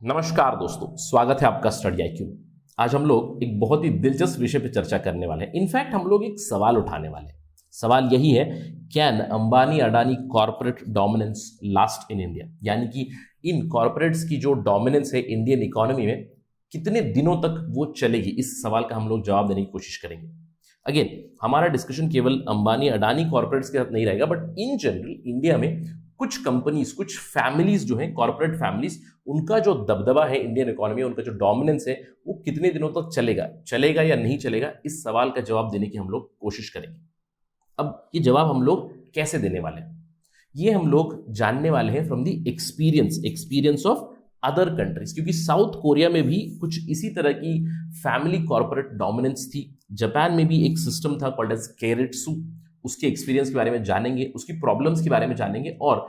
नमस्कार दोस्तों, स्वागत है आपका स्टडी आईक्यू। आज हम लोग एक बहुत ही दिलचस्प विषय पर चर्चा करने वाले हैं। इनफैक्ट हम लोग एक सवाल उठाने वाले हैं। सवाल यही है, can Ambani Adani corporate dominance last in India? यानी कि इन कॉर्पोरेट्स की जो डोमिनेंस है इंडियन इकोनॉमी में, कितने दिनों तक वो चलेगी? इस सवाल का हम लोग जवाब देने की कोशिश करेंगे। अगेन, हमारा डिस्कशन केवल अंबानी अडानी कॉर्पोरेट्स के साथ नहीं रहेगा, बट इन जनरल इंडिया में कुछ कंपनीज, कुछ फैमिलीज जो हैं, कॉर्पोरेट फैमिलीज, उनका जो दबदबा है इंडियन इकोनॉमी, उनका जो डोमिनेंस है, वो कितने दिनों तक चलेगा या नहीं चलेगा? इस सवाल का जवाब देने की हम लोग कोशिश करेंगे। अब ये जवाब हम लोग कैसे देने वाले हैं, ये हम लोग जानने वाले हैं from the experience of other countries. क्योंकि साउथ कोरिया में भी कुछ इसी तरह की फैमिली कॉर्पोरेट डोमिनेंस थी। जापान में भी एक सिस्टम था कॉल्ड एज केरेट्सु। उसके एक्सपीरियंस के बारे में जानेंगे, उसकी प्रॉब्लम्स के बारे में जानेंगे और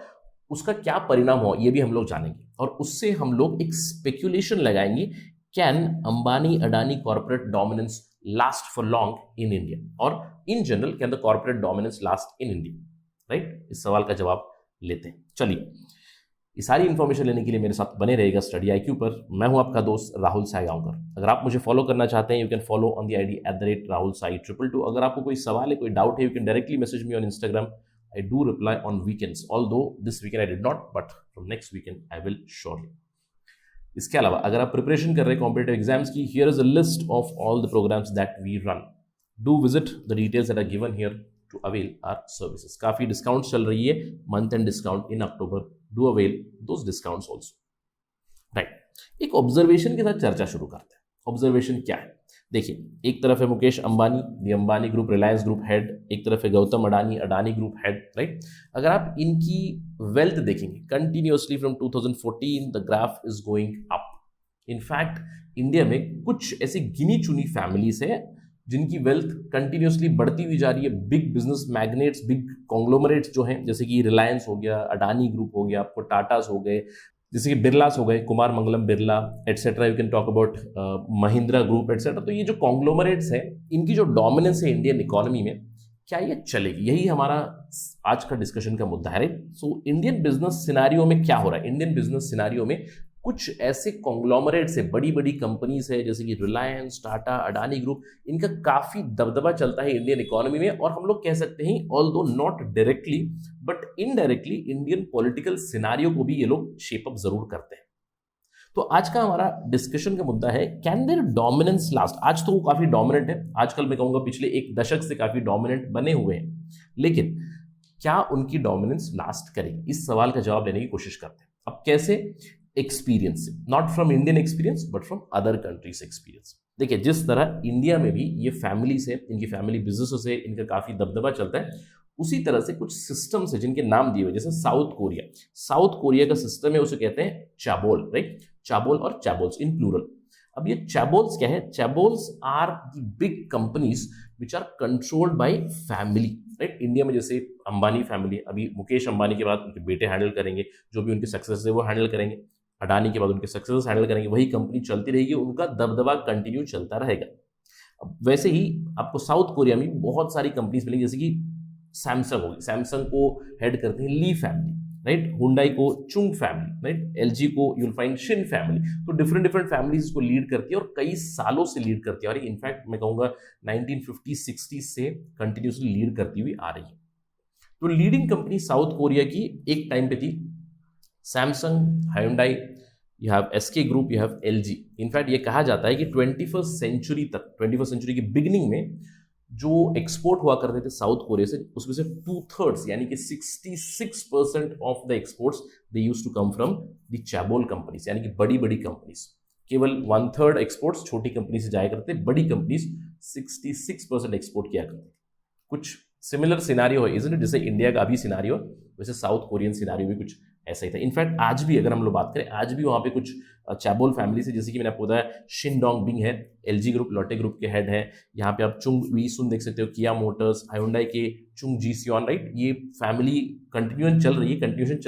उसका क्या परिणाम हो ये भी हम लोग जानेंगे। और उससे हम लोग एक स्पेक्यूलेशन लगाएंगे, can Ambani Adani corporate dominance last for long in India, और in general can the corporate dominance last in India? Right, इस सवाल का जवाब लेते हैं। चलिए, ये सारी इंफॉर्मेशन लेने के लिए मेरे साथ बने रहेगा स्टडी आईक्यू पर। मैं हूं आपका दोस्त राहुल साई गांवकर। अगर आप मुझे फॉलो करना चाहते हैं, you can follow on the ID @rahulsai222। अगर आपको कोई सवाल है, कोई डाउट है, you can directly message me on Instagram. I do reply on weekends, although this weekend I did not, but from next weekend I will surely. इसके अलावा अगर आप प्रिपरेशन कर रहे हैं कॉम्पिटेटिव एग्जाम्स की, here is a list of all the programs that we run. Do visit the details that are given here to avail our services. काफी discount चल रही है, month end discount in October. Do avail those discounts also. Right, एक observation के साथ चर्चा शुरू करते हैं। ऑब्जर्वेशन क्या है? देखिए, एक तरफ है Mukesh Ambani, the Ambani group, Reliance group head. एक तरफ है Gautam Adani, Adani group head. Right, अगर आप इनकी वेल्थ देखेंगे continuously from 2014 the graph is going up. In fact India में कुछ ऐसी गिनी चुनी फैमिलीज है जिनकी वेल्थ कंटिन्यूअसली बढ़ती हुई जा रही है। Big business magnets, big conglomerates जो हैं, जैसे कि रिलायंस हो गया, अडानी ग्रुप हो गया, आपको टाटास हो गए, जैसे कि बिरलास हो गए, Kumar Mangalam Birla etcetera. You can talk about Mahindra group etcetera. तो ये जो कॉन्ग्लोमरेट्स हैं, इनकी जो डोमिनेंस है इंडियन इकोनॉमी में, क्या ये चलेगी? यही हमारा आज का डिस्कशन का मुद्दा है। Right, so Indian business scenario में क्या हो रहा है? इंडियन बिजनेस सिनारियो में कुछ ऐसे कॉन्ग्लोमरेट्स है, बड़ी बड़ी कंपनीज है, जैसे कि रिलायंस, टाटा, अडानी ग्रुप, इनका काफी दबदबा चलता है इंडियन इकोनॉमी में। और हम लोग कह सकते हैं, although not directly but indirectly, Indian political scenario को भी ये लोग शेप अप जरूर करते हैं। तो आज का हमारा डिस्कशन का मुद्दा है, कैन देयर डोमिनेंस लास्ट? आज तो वो काफी डोमिनेंट है, आजकल मैं कहूंगा पिछले एक दशक से काफी डोमिनेंट बने हुए हैं, लेकिन क्या उनकी डोमिनेंस लास्ट करेगी? इस सवाल का जवाब लेने की कोशिश करते हैं। अब कैसे? एक्सपीरियंस से, not from Indian experience but from other countries experience. देखिए, जिस तरह इंडिया में भी ये फैमिलीज है, इनकी फैमिली बिजनेसेस है, इनका काफी दबदबा चलता है, उसी तरह से कुछ सिस्टम्स है जिनके नाम दिए हुए, जैसे साउथ कोरिया का सिस्टम है, उसे कहते हैं चाबोल। राइट, चाबोल और चाबोल्स इन प्लूरल। अब ये चाबोल्स क्या है? Chaebols are the big companies which are controlled by family. Right, India में जैसे अंबानी फैमिली, अभी मुकेश अंबानी के बाद उनके बेटे हैंडल करेंगे, जो भी उनके सक्सेस है वो हैंडल करेंगे। अडानी के बाद उनके सक्सेस हैंडल करेंगे, वही कंपनी चलती रहेगी, उनका दबदबा कंटिन्यू चलता रहेगा। अब वैसे ही आपको साउथ कोरिया में बहुत सारी कंपनीज मिलेंगी, जैसे कि सैमसंग होगी, सैमसंग को हेड करते हैं ली फैमिली। राइट, हुंडई को चुंग फैमिली। राइट, एलजी को यूल फाइंड शिन फैमिली। तो डिफरेंट डिफरेंट फैमिलीज को लीड करती है और कई सालों से लीड करती है, और इनफैक्ट मैं कहूंगा 1950-60 से कंटिन्यूसली लीड करती हुई आ रही है। तो लीडिंग कंपनी साउथ कोरिया की एक टाइम पे थी Samsung, Hyundai, you have SK group, you have LG. In fact ये कहा जाता है कि 21st सेंचुरी तक, 21st सेंचुरी की बिगिनिंग में जो एक्सपोर्ट हुआ करते थे साउथ कोरिया से, उसमें से 2/3 यानी कि 66% of the exports they used to come from the chaebol companies, यानी कि बड़ी बड़ी कंपनीज। केवल 1/3 एक्सपोर्ट्स छोटी कंपनी से जाया करते, बड़ी कंपनीज 66% एक्सपोर्ट किया करते। कुछ सिमिलर सिनारियो है, इजंट इट? जैसे इंडिया का अभी सिनारियो, वैसे साउथ कोरियन सिनारियो भी कुछ ऐसा ही था। इनफैक्ट आज भी अगर हम लोग बात करें, आज भी वहाँ पे कुछ चाबोल फैमिली से, जैसे कि मैंने आपको बताया, शिन डोंग बिंग है, एलजी ग्रुप, लॉटे ग्रुप के हेड है। यहाँ पे आप चुंग वी सुन देख सकते हो, किया मोटर्स, हायुंडई के चुंग जी सियोन। राइट, ये फैमिली कंटिन्यूएशन चल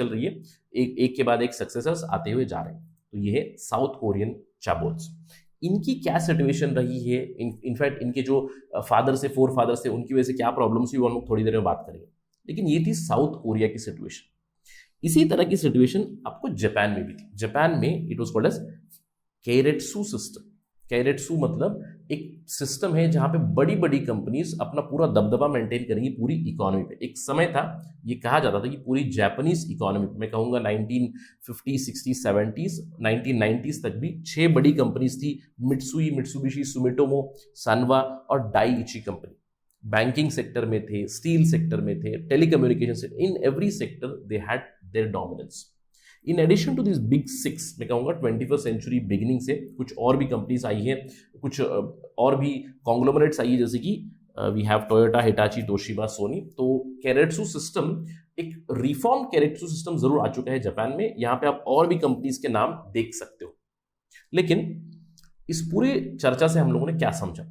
रही है, एक के बाद एक सक्सेसर्स आते हुए जा रहे हैं। तो ये है साउथ कोरियन चाबोल्स। इनकी क्या सिचुएशन रही है, इनफैक्ट इनके जो फादर से, फोर फादर से, उनकी वजह से क्या प्रॉब्लम्स हुई, वो हम लोग थोड़ी देर में बात करेंगे। लेकिन ये थी साउथ कोरिया की सिचुएशन। इसी तरह की सिचुएशन आपको जापान में भी थी। जापान में it was called as keiretsu system. Keiretsu मतलब एक सिस्टम है जहां पे बड़ी बड़ी कंपनीज अपना पूरा दबदबा मेंटेन करेंगी पूरी इकोनॉमी पे। एक समय था, ये कहा जाता था कि पूरी जापानीज इकोनॉमी, मैं कहूंगा 1950, 60, 70s, 1990s तक भी 6 बड़ी कंपनीज थी, मित्सुई, मित्सुबिशी, सुमिटोमो, सानवा और डाइइची कंपनी। बैंकिंग सेक्टर में थे, स्टील सेक्टर में थे, telecommunication sector, in every sector they had their dominance. In addition to this big six, मैं कहूँगा 21st सेंचुरी बिगिनिंग से कुछ और भी कंपनीज आई हैं, कुछ और भी कॉन्ग्लोमरेट्स आई है, जैसे कि we have Toyota, Hitachi, Toshiba, Sony. तो कैरेटसू सिस्टम, एक रिफॉर्म कैरेटसू सिस्टम जरूर आ चुका है जापान में। यहाँ पे आप और भी कंपनीज के नाम देख सकते हो। लेकिन इस पूरी चर्चा से हम लोगों ने क्या समझा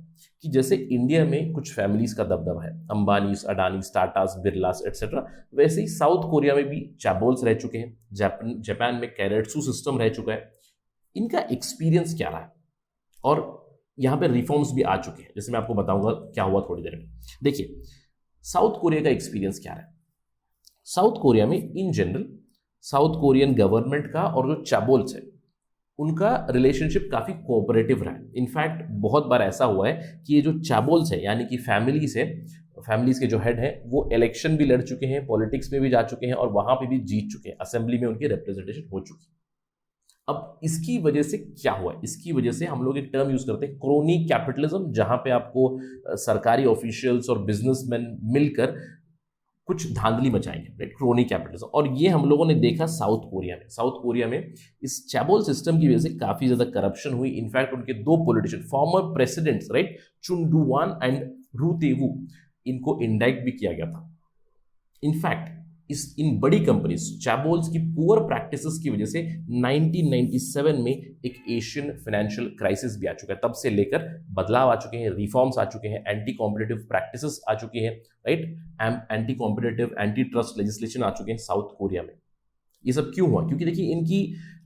कि जैसे इंडिया में कुछ फैमिलीज का दबदबा है, अंबानीज, अडानीज, टाटास, बिरलास एटसेट्रा, वैसे ही साउथ कोरिया में भी चाबोल्स रह चुके हैं, जापान में कैरेटसू सिस्टम रह चुका है। इनका एक्सपीरियंस क्या रहा है और यहाँ पे रिफॉर्म्स भी आ चुके हैं, जैसे मैं आपको बताऊंगा क्या हुआ थोड़ी देर में। देखिए साउथ कोरिया का एक्सपीरियंस क्या रहा है। साउथ कोरिया में in general south Korean government का और जो चाबोल्स है उनका रिलेशनशिप काफ़ी कोऑपरेटिव रहा है। इनफैक्ट बहुत बार ऐसा हुआ है कि ये जो चाबोल्स है, यानी कि फैमिलीज है, फैमिलीज के जो हेड हैं, वो इलेक्शन भी लड़ चुके हैं, पॉलिटिक्स में भी जा चुके हैं और वहां पे भी जीत चुके हैं, असेंबली में उनकी रिप्रेजेंटेशन हो चुकी है। अब इसकी वजह से क्या हुआ, इसकी वजह से हम लोग एक टर्म यूज करते हैं क्रोनी कैपिटलिज्म, जहां पे आपको सरकारी ऑफिशियल्स और बिजनेसमैन मिलकर कुछ धांधली मचाएंगे, राइट, क्रोनी कैपिटलिज्म। और ये हम लोगों ने देखा साउथ कोरिया में। साउथ कोरिया में इस चैबोल सिस्टम की वजह से काफी ज्यादा करप्शन हुई। इनफैक्ट उनके 2 पॉलिटिशियन, फॉर्मर प्रेसिडेंट्स, राइट, चुन डू वान एंड रू तेवू, इनको इंडाइक्ट भी किया गया था। इनफैक्ट इन बड़ी कंपनीज चैबोल्स की पुअर प्रैक्टिसेस की वजह से 1997 में एक एशियन फाइनेंशियल क्राइसिस भी आ चुका है। तब से लेकर बदलाव आ चुके हैं, रिफॉर्म्स आ चुके हैं, एंटी कॉम्पिटिटिव प्रैक्टिसेस आ चुकी हैं, right, anti competitive, anti trust legislation आ चुके हैं साउथ कोरिया में। ये सब क्यों हुआ? क्योंकि देखिए इनकी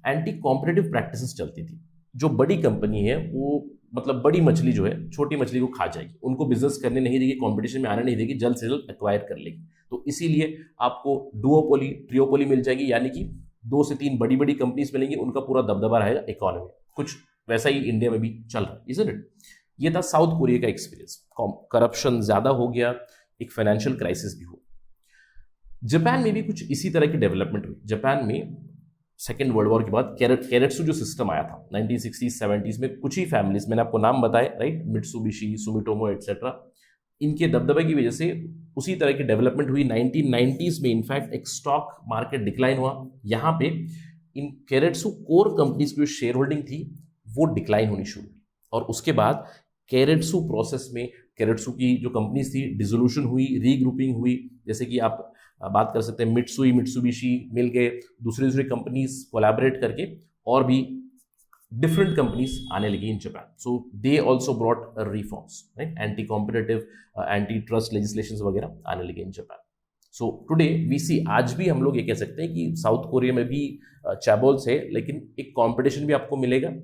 एंटी कॉम्पिटिटिव प्रैक्टिसेस चलती थी। जो बड़ी कंपनी है वो मतलब बड़ी मछली जो है छोटी मछली को खा जाएगी, उनको बिजनेस करने नहीं देगी, कंपटीशन में आने नहीं देगी, जल्द से जल्द एक्वायर कर लेगी। तो इसीलिए आपको डुओपोली, ट्रियोपोली मिल जाएगी, यानी कि 2 से 3 बड़ी बड़ी कंपनीज मिलेंगी, उनका पूरा दबदबा रहेगा इकोनॉमी में। कुछ वैसा ही इंडिया में भी चल रहा है, इजंट इट? ये था साउथ कोरिया का एक्सपीरियंस। करप्शन ज्यादा हो गया, एक फाइनेंशियल क्राइसिस भी हुआ। जापान में भी कुछ इसी तरह की डेवलपमेंट हुई। जापान में सेकेंड वर्ल्ड वॉर के बाद कैरेटसू जो सिस्टम आया था 1960s 70s में, कुछ ही फैमिलीज, मैंने आपको नाम बताए, राइट, मित्सुबिशी, सुमिटोमो एटसेट्रा, इनके दबदबे की वजह से उसी तरह की डेवलपमेंट हुई। 1990s में इनफैक्ट एक स्टॉक मार्केट डिक्लाइन हुआ। यहाँ पे इन कैरेटसू कोर कंपनीज की जो शेयर होल्डिंग थी वो डिक्लाइन होनी शुरू हुई, और उसके बाद कैरेटसू प्रोसेस में कैरेटसू की जो कंपनीज थी डिसोल्यूशन हुई, रीग्रुपिंग हुई। जैसे कि आप बात कर सकते हैं मित्सुई, मित्सुबिशी मिल गए, दूसरी कंपनीज कोलैबोरेट करके और भी डिफरेंट कंपनीज आने लगी in Japan. So they also brought reforms, right, anti competitive, anti trust legislations वगैरह आने लगे in Japan. So today we see, आज भी हम लोग ये कह सकते हैं कि साउथ कोरिया में भी चैबोल्स है, लेकिन एक कॉम्पिटिशन भी आपको मिलेगा।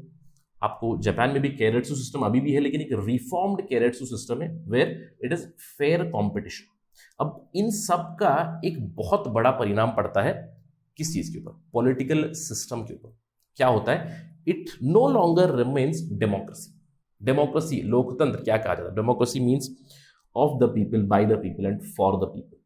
आपको जापान में भी कैरेटसू सिस्टम अभी भी है, लेकिन एक रिफॉर्म्ड कैरेटसू सिस्टम है where it is fair competition. अब इन सब का एक बहुत बड़ा परिणाम पड़ता है किस चीज के ऊपर? पॉलिटिकल सिस्टम के ऊपर। क्या होता है? It no longer remains democracy. Democracy, लोकतंत्र क्या कहा जाता है? Democracy means of the people, by the people and for the people.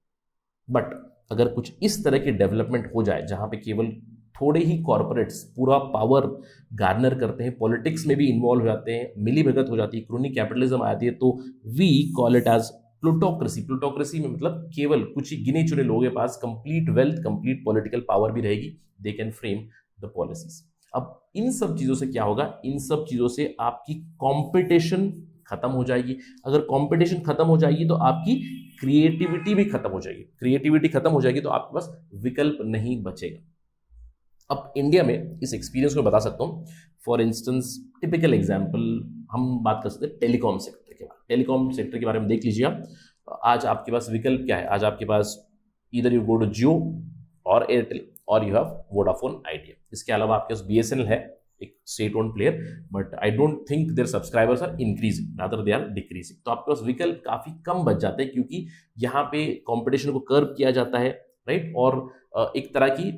But अगर कुछ इस तरह की डेवलपमेंट हो जाए जहां पे केवल थोड़े ही कॉर्पोरेट्स पूरा पावर गार्नर करते हैं, पॉलिटिक्स में भी इन्वॉल्व हो जाते हैं, मिली भगत हो जाती है, क्रोनी कैपिटलिज्म आ जाती है, तो we call it as plutocracy. Plutocracy में मतलब केवल कुछ ही गिने चुने लोगों के पास complete wealth, complete political power भी रहेगी, they can frame the policies. अब इन सब चीजों से क्या होगा? इन सब चीजों से आपकी कंपटीशन खत्म हो जाएगी। अगर कंपटीशन खत्म हो जाएगी तो आपकी क्रिएटिविटी भी खत्म हो जाएगी। क्रिएटिविटी खत्म हो जाएगी तो आपके पास विकल्प नहीं बचेगा। अब इंडिया में इस एक्सपीरियंस को बता सकता हूँ। फॉर इंस्टेंस, टिपिकल एग्जाम्पल हम बात कर सकते हैं टेलीकॉम सेक्टर के बारे में। टेलीकॉम सेक्टर के बारे में देख लीजिए आप। आज आपके पास विकल्प क्या है? आज आपके पास इधर यू गो टू जियो और एयरटेल, और यू हैव वोडाफोन आइडिया। इसके अलावा आपके पास BSNL है, एक state own player, but I don't think their subscribers are increasing, rather they are decreasing. तो आपके पास विकल्प काफी कम बच जाते हैं, क्योंकि यहाँ पे कंपटीशन को कर्व किया जाता है, राइट, और एक तरह की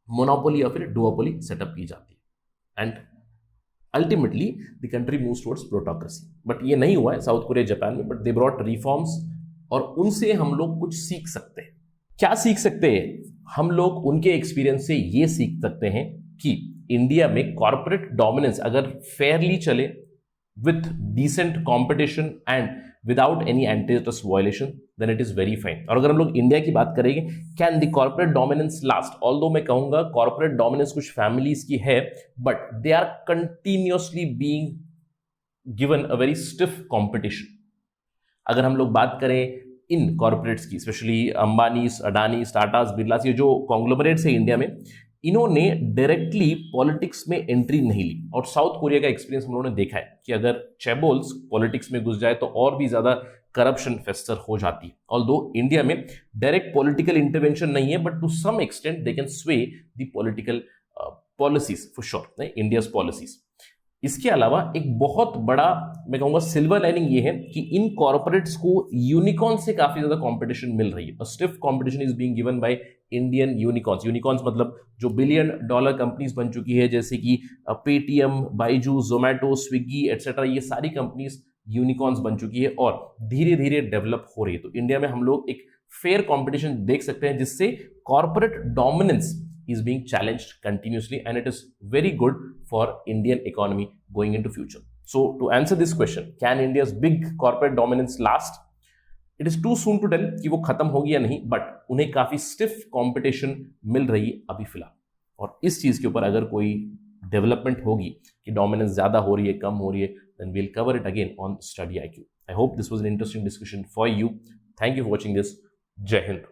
मोनोपोली या फिर डुओपोली सेटअप की जाती है and ultimately the country moves towards plutocracy. But ये नहीं हुआ है साउथ कोरिया जापान में, बट दे ब्रॉट रिफॉर्म्स और उनसे हम लोग कुछ सीख सकते हैं। क्या सीख सकते हैं हम लोग? उनके एक्सपीरियंस से ये सीख सकते हैं कि इंडिया में कॉर्पोरेट डोमिनेंस अगर फेयरली चले with decent competition and without any antitrust violation then it is very fine. और अगर हम लोग इंडिया की बात करेंगे, can the corporate dominance last? Although मैं कहूंगा कॉर्पोरेट डोमिनेंस कुछ फैमिलीज की है, but they are continuously being given a very stiff competition. अगर हम लोग बात करें इन कॉर्पोरेट्स की, स्पेशली अंबानी, अडानी, टाटास, बिरलास, ये जो कॉन्ग्लोमरेट्स है इंडिया में, इन्होंने डायरेक्टली पॉलिटिक्स में एंट्री नहीं ली। और साउथ कोरिया का एक्सपीरियंस हम लोगों ने देखा है कि अगर चैबोल्स पॉलिटिक्स में घुस जाए तो और भी ज्यादा करप्शन फेस्टर हो जाती है। ऑल्दो इंडिया में डायरेक्ट पॉलिटिकल इंटरवेंशन नहीं है, but to some extent they can sway the political policies for sure, India's policies. इसके अलावा एक बहुत बड़ा मैं कहूंगा सिल्वर लाइनिंग ये है कि इन कॉर्पोरेट्स को यूनिकॉर्न से काफी ज्यादा कंपटीशन मिल रही है। Stiff competition is being given by Indian unicorns. Unicorns मतलब जो $1 बिलियन कंपनीज बन चुकी है, जैसे कि Paytm, Byju, Zomato, Swiggy etcetera, ये सारी कंपनीज यूनिकॉर्न्स बन चुकी है और धीरे धीरे डेवलप हो रही है। तो इंडिया में हम लोग एक फेयर कंपटीशन देख सकते हैं जिससे corporate dominance is being challenged continuously, and it is very good for Indian economy going into future. So to answer this question, can India's big corporate dominance last? It is too soon to tell कि वो खत्म होगी या नहीं, but उन्हें काफी stiff competition मिल रही है अभी फिलहाल। और इस चीज के ऊपर अगर कोई डेवलपमेंट होगी कि डोमिनेंस ज्यादा हो रही है, कम हो रही है, then we'll cover it again on Study IQ. I hope this was an interesting discussion for you. Thank you for watching this. Jai Hind.